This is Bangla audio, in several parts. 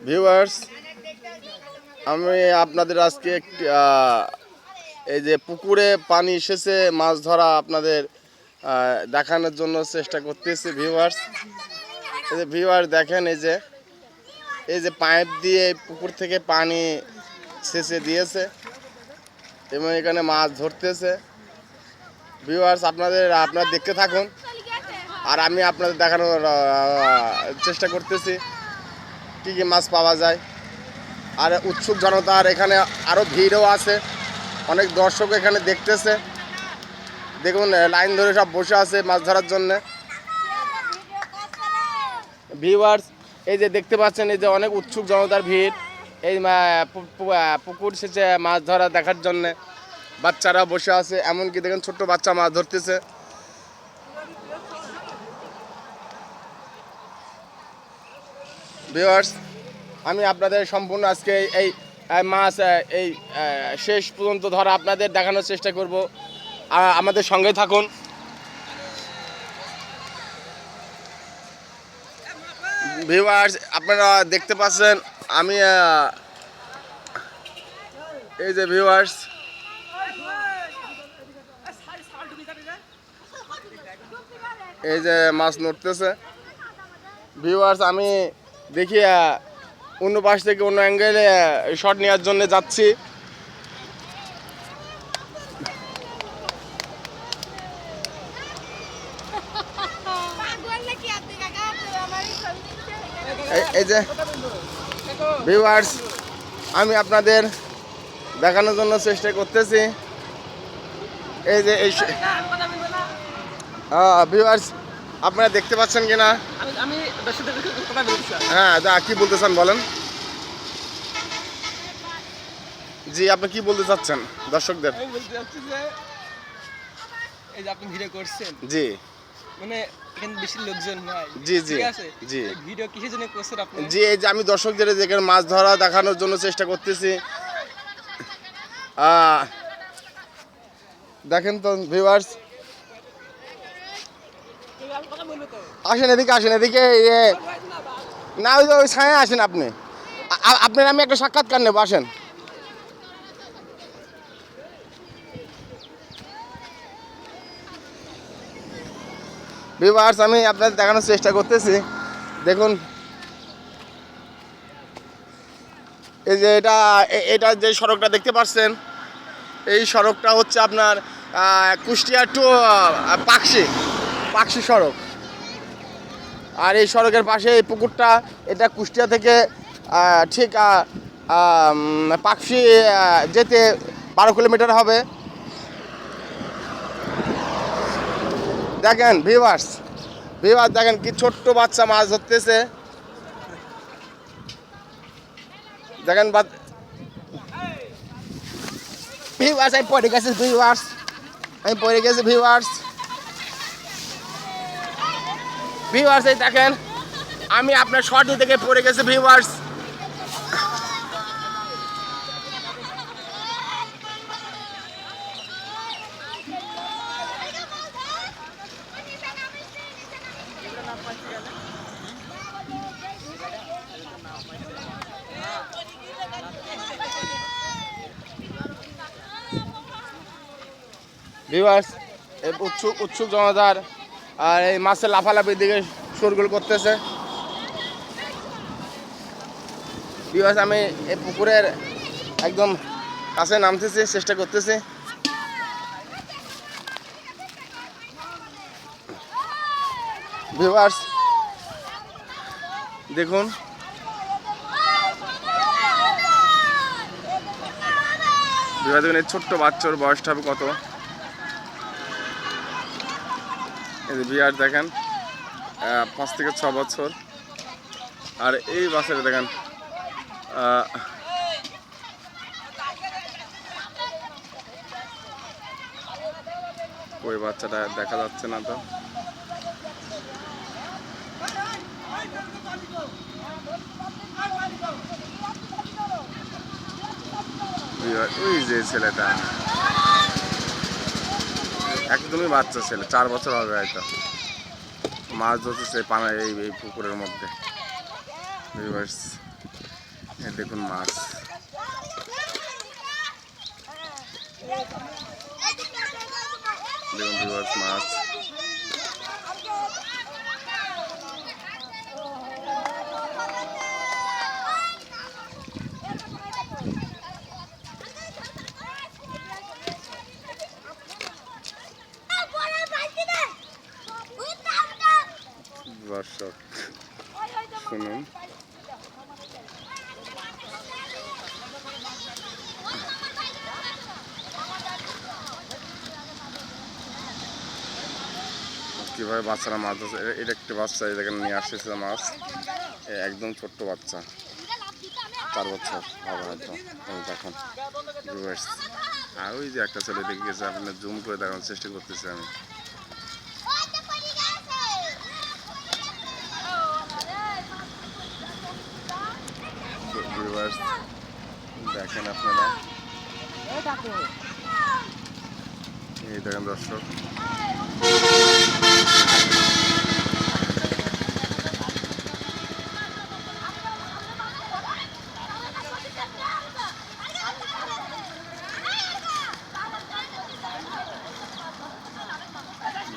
ভিউয়ার্স, আমি আপনাদের আজকে একটি এই যে পুকুরে পানি এসেছে মাছ ধরা আপনাদের দেখানোর জন্য চেষ্টা করতেছি। ভিউয়ার্স, এই যে ভিউয়ার্স দেখেন, এই যে পাইপ দিয়ে পুকুর থেকে পানি সেচে দিয়েছে এবং এখানে মাছ ধরতেছে। ভিউয়ার্স, আপনারা দেখতে থাকুন আর আমি আপনাদের দেখানোর চেষ্টা করতেছি কী কী মাছ পাওয়া যায়। আর উৎসুক জনতার এখানে আরও ভিড়ও আছে, অনেক দর্শক এখানে দেখতেছে। দেখুন, লাইন ধরে সব বসে আছে মাছ ধরার জন্যে। ভিউয়ার্স, এই যে দেখতে পাচ্ছেন, এই যে অনেক উৎসুক জনতার ভিড় এই পুকুর সেচে মাছ ধরা দেখার জন্যে। বাচ্চারা বসে আছে, এমনকি দেখেন ছোট্ট বাচ্চা মাছ ধরতেছে। ভিউয়ার্স, আমি আপনাদের সম্পূর্ণ আজকে এই মাছ এই শেষ পর্যন্ত ধরা আপনাদের দেখানোর চেষ্টা করব। আমাদের সঙ্গে থাকুন। ভিউয়ার্স, আপনারা দেখতে পাচ্ছেন আমি এই যে ভিউয়ার্স, এই যে মাছ নড়তেছে। ভিউয়ার্স, আমি দেখি অন্য পাশ থেকে অন্য অ্যাঙ্গেলে শট নেওয়ার জন্য যাচ্ছি। এই যে ভিউয়ার্স, আমি আপনাদের দেখানোর জন্য চেষ্টা করতেছি। এই যে ভিউয়ার্স, আপনারা দেখতে পাচ্ছেন কিনা? হ্যাঁ, কি বলতে চান বলেন। জি, আপনি কি বলতে চাচ্ছেন দর্শকদের? এই যে আপনি ভিডিও করছেন, জি মানে এখানে বেশি লোকজন নাই। জি জি ঠিক আছে, জি ভিডিও কিসের জন্য করছেন আপনি? জি, এই যে আমি দর্শকদের যেখানে মাছ ধরা দেখানোর জন্য চেষ্টা করতেছি। দেখেন তো ভিউয়ার্স, আসেন এদিকে, আসেন এদিকে। না, ওই ছায়া আসেন আপনি। আপনার আমি একটা সাক্ষাৎকার নেবো, আসেন। ভিউয়ার্স, আমি আপনাদের দেখানোর চেষ্টা করতেছি। দেখুন, এই যে এটা যে সড়কটা দেখতে পাচ্ছেন, এই সড়কটা হচ্ছে আপনার কুষ্টিয়া টু পাকশি সড়ক। আর এই সড়কের পাশে এই পুকুরটা, এটা কুষ্টিয়া থেকে ঠিক পাকশি যেতে 12 কিলোমিটার হবে। দেখেন ভিউয়ার্স, দেখেন কি ছোট্ট বাচ্চা মাছ ধরতেছে। দেখেন ভিউয়ার্স, আমি পড়ে গেছি ভিউয়ার্স, এই দেখেন আমি আপনার শর্ট থেকে পড়ে গেছি ভিউয়ার্স। ভিউয়ার্স, এই উৎসুক জনতার আর এই মাছের লাফালাফির দিকে শোরগোল করতেছে। ভিউয়ার্স, আমি এই পুকুরের একদম কাছে নামতেছি, চেষ্টা করতেছি। ভিউয়ার্স, দেখুন এই ছোট্ট বাচ্চার বয়সটা হবে কত। এই যে ভিউয়ার্স দেখেন, 5 থেকে 6 বছর। আর এই বাচ্চাটা দেখেন, ওই বাচ্চাটা দেখা যাচ্ছে না তো। ওই যে ছেলেটা একদমই বাচ্চা ছেলে, 4 বছর হবে হয়তো, মাছ ধরতেছে এই পুকুরের মধ্যে। এই দেখুন মাছ, দেখুন ভিউয়ার্স মাছ। দর্শক শুনুন, কিভাবে বাচ্চারা মাছ ধরছে। এটা একটি বাচ্চা, এই দেখেন নিয়ে আসতেছে মাছ, একদম ছোট্ট বাচ্চা, 4 বছর হবে হয়তো। দেখুন ভিউয়ার্স, আর ওই যে একটা ছেলে দেখে গেছে, আপনার জুম করে দেখানোর চেষ্টা করতেছি আমি। ভিউয়ার্স দেখেন আপনারা, এই দেখেন দর্শক,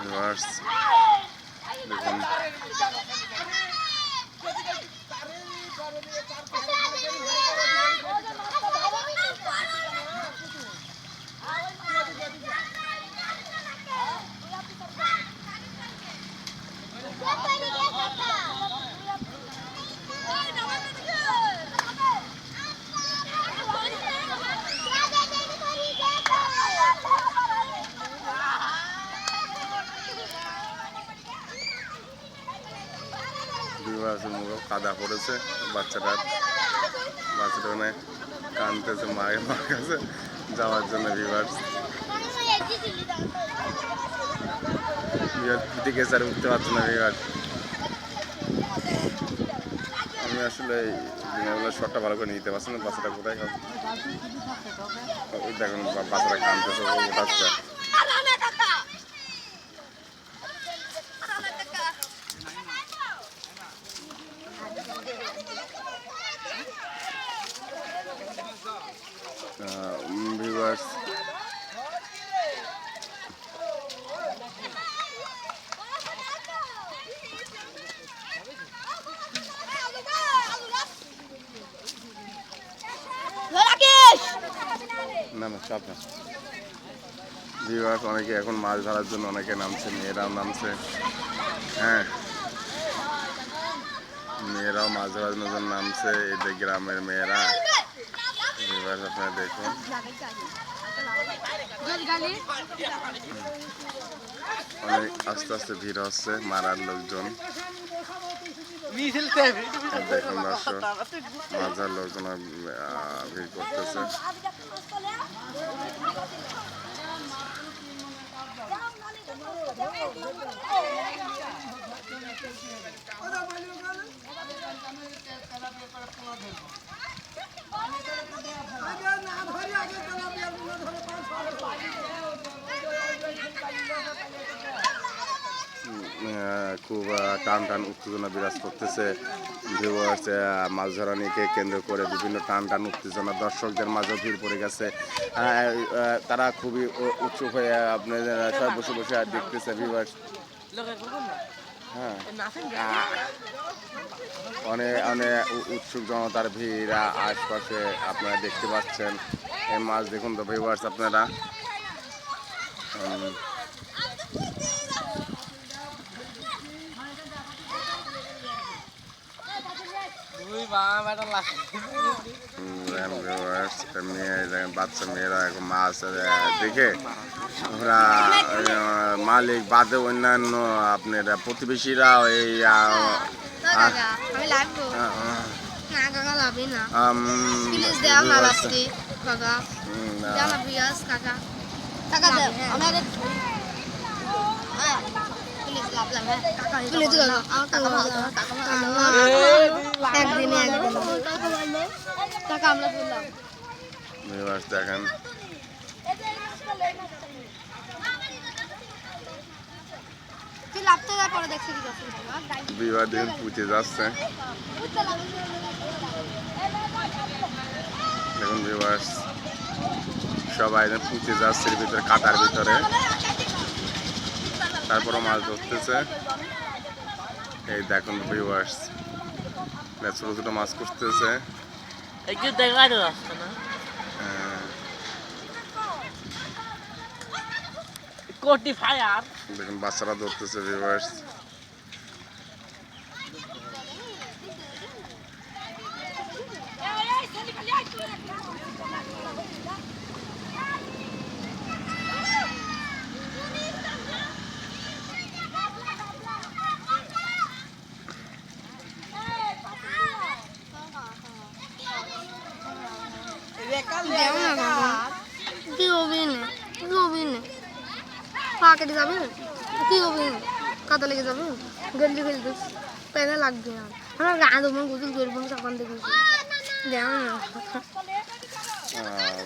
ভিউয়ার্স দেখুন মুখে কাদা পড়েছে, বাচ্চাটা ওখানে কানতেছে মায়ের কাছে যাওয়ার জন্য। ভিউয়ার্স দিকে স্যার উঠতে পারছে না। ভিউয়ার্স আমি আসলে শটটা ভালো করে নিতে পারছি না, বাচ্চাটা কোথায় দেখুন, বাচ্চাটা কানতেছে, ওঠাচ্ছে। ভিউয়ার্স না না চাপ না। ভিউয়ার্স অনেকে এখন মাছ ধরার জন্য অনেকে নামছে, মেয়েরাও নামছে। হ্যাঁ, মেয়েরাও মাছ ধরার জন্য নামছে, এই যে গ্রামের মেয়েরা। ভিউয়ার্স আপনারা দেখুন, অনেক আস্তে আস্তে ভিড় হচ্ছে, মারার লোকজন। দেখুন দর্শক, মাছ ধরার লোকজন ভিড় করতেছে। খুব টান টান উত্তেজনা বিরাজ করতেছে। ভিউয়ার্স মাছ ধরা নিয়ে কেন্দ্র করে বিভিন্ন টান টান উত্তেজনা দর্শকদের মাঝে ভিড় পড়ে গেছে। তারা খুবই উৎসুক হয়ে আপনাদের সব বসে বসে দেখতেছে। ভিউয়ার্স হ্যাঁ, অনেক অনেক উৎসুক জনতার ভিড় আশপাশে আপনারা দেখতে পাচ্ছেন। এই মাছ দেখুন তো ভিউয়ার্স আপনারা। বাচ্চা মেয়েরা এখন মাছ দেখে ওরা মালিক বাদে অন্যান্য আপনার প্রতিবেশীরা এই দেখেন বিবাহ দিন পুঁতে যাচ্ছে। ভিউয়ার্স, সবাই পুঁতে যাচ্ছে এর ভিতরে, কাদার ভিতরে, তারপরে মাছ ধরতেছে। এই দেখুন ভিউয়ার্স, ছোট ছোট মাছ করতেছে। দেখুন বাচ্চারা ধরতেছে ভিউয়ার্স। কি হবে না, কি হবে না, পা কেটে যাবে, কি হবে না, কাদা লেগে যাবে, গেলতে গেলতে পেনে লাগবে না। আমার গা তোমার গোসল করবো তখন দেখেছি, দেখো না।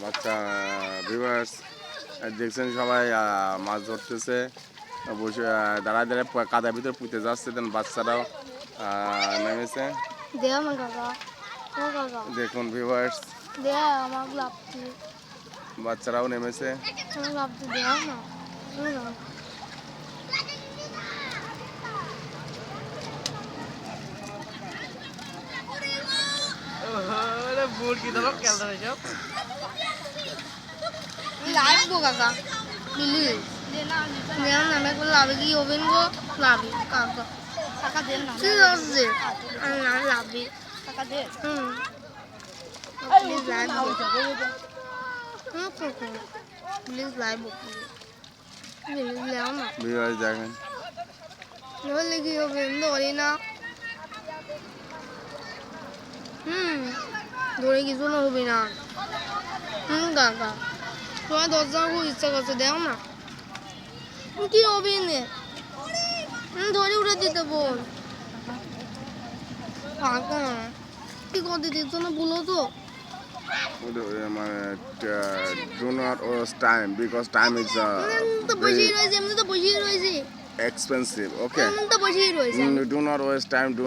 বাচ্চা ভিউয়ার্স, দেখছেন সবাই মাছ ধরতেছে, বসে দাঁড়ায় দাঁড়ায় কাদার ভিতরে পুঁতে যাচ্ছে। দেন বাচ্চারাও নেমেছে। দেখ আমার কাকা, আমার কাকা দেখুন ভিউয়ার্স, দেখ আমার লাভটি, বাচ্চারাও নেমেছে। আমার লাভটি দেখ না, লাইভ গো কাকা, প্লিজ দেন না, আমি একবার লাভে কি হবেন গো, লাভে কাকা, টাকা দেন না, ঠিক আছে না, লাভে টাকা দেন, please live go, please live go, please লেও না, ভিউয়ার্স দেখেন, বললে কি হবে, ধরি না, ধরে কিছু না হবে না, কাকা তোমার 10 জন খুব ইচ্ছা করছে, দেও না, কি হবে না, ধরে উড়ে দিতে বল, কাকা কি করতে দিত না বলো তো, মানে do not waste time because time is তো বসেই রয়েছে, এমনি তো বসেই রয়েছে, expensive. Okay. এমনি তো বসেই রয়েছে, Do not waste time. Do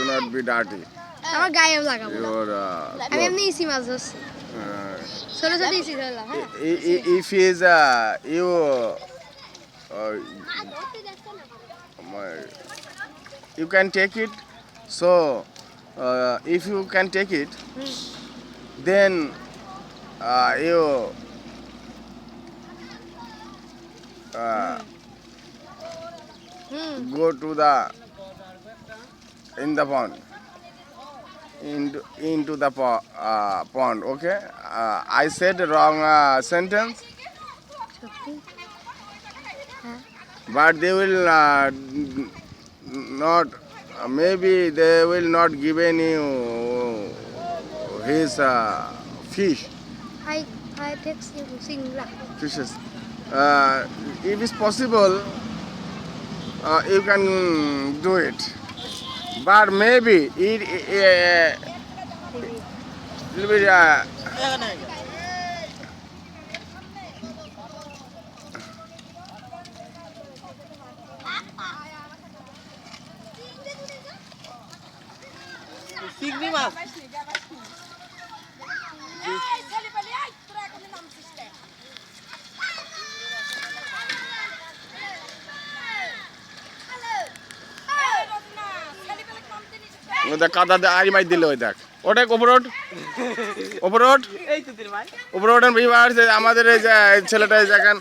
not be dirty. আমার গায়ে লাগাবো না, Your আমি এমনি ইসি মাছ ধরছি, ছোট ছোট ইসি ধরলাম, হ্যাঁ if is you you can take it. So if you can take it, then you go to the in the pond, into the pond. Okay, I said wrong sentence, but they will not. Maybe they will not give any his fish. I text you singla, Fishes. If it's possible, you can do it. But maybe it will be চিংড়ি মাছ ওদের কাদা আড়ি মাই দিলে ওই দেখ, ওটা ওপর ওঠ, ওপর ওঠ, এই তো তোর ভাই ওপর ওঠেন বিবার। আমাদের এই যে ছেলেটা দেখেন,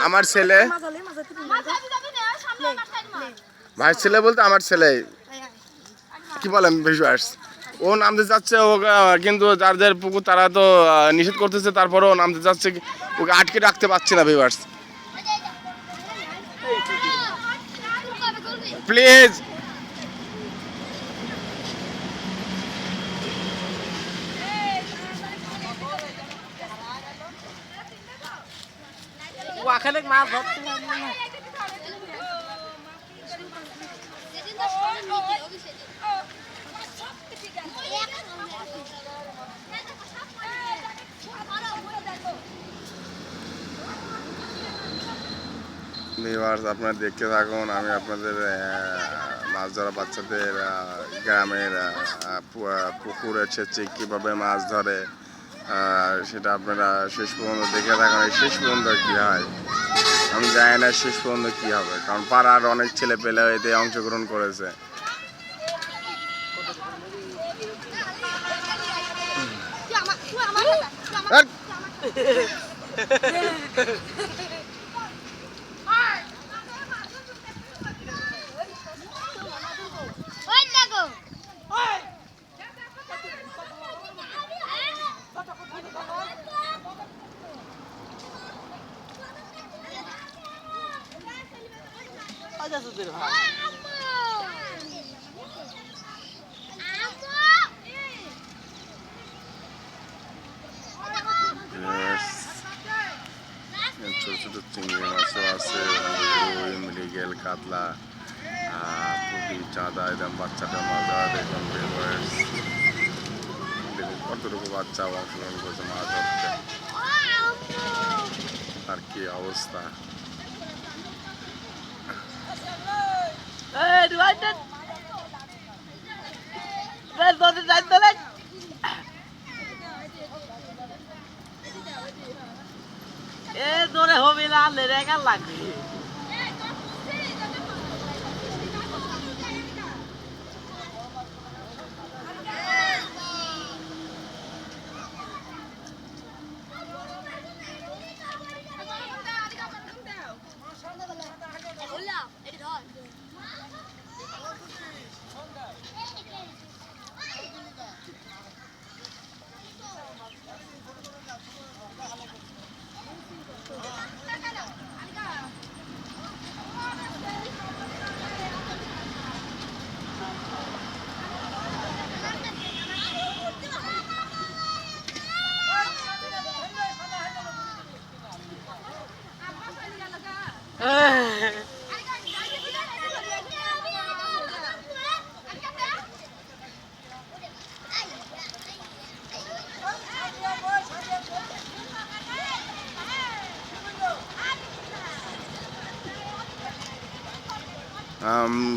আমার ছেলে, ভাই ছেলে বলতে আমার ছেলে, কি বলেন ভিউয়ার্স, ও নামতে যাচ্ছে, ও কিন্তু যাদের পুকুর তারা তো নিষেধ করতেছে, তারপরেও নামতে যাচ্ছে, ওকে আটকে রাখতে পারছে না ভিউয়ার্স। প্লিজ ওখানে মাছ ধরতে ভিউয়ার্স, আপনারা দেখতে থাকুন, আমি আপনাদের মাছ ধরা বাচ্চাদের গ্রামের পুকুরে সেচে কীভাবে মাছ ধরে সেটা আপনারা শেষ পর্যন্ত দেখে থাকেন। শেষ পর্যন্ত কী হয় আমি জানি না, শেষ পর্যন্ত কী হবে, কারণ পাড়ার অনেক ছেলে পেলে এতে অংশগ্রহণ করেছে। আচ্ছা সুধীর ভাই ছোট ছোট চিংড়ি মাছও আছে, রুই, মৃগেল, কাতলা, পুঁটি, চাঁদা, একদম বাচ্চাটার মজা দেখুন। দেখুন কতটুকু বাচ্চা অংশগ্রহণ করছে মাছ ধরতে, আর কি অবস্থা। জোরে হবে না লেখা লাগবে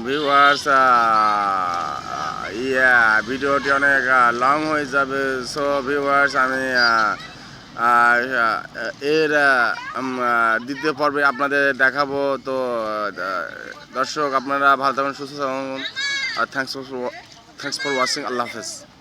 ভিউয়ার্স, ভিডিওটি অনেক লং হয়ে যাবে। সো ভিউয়ার্স, আমি এর দ্বিতীয় পর্বে আপনাদের দেখাবো। তো দর্শক আপনারা ভালো থাকুন, সুস্থ থাকুন। Thanks for watching. আল্লাহ হাফেজ।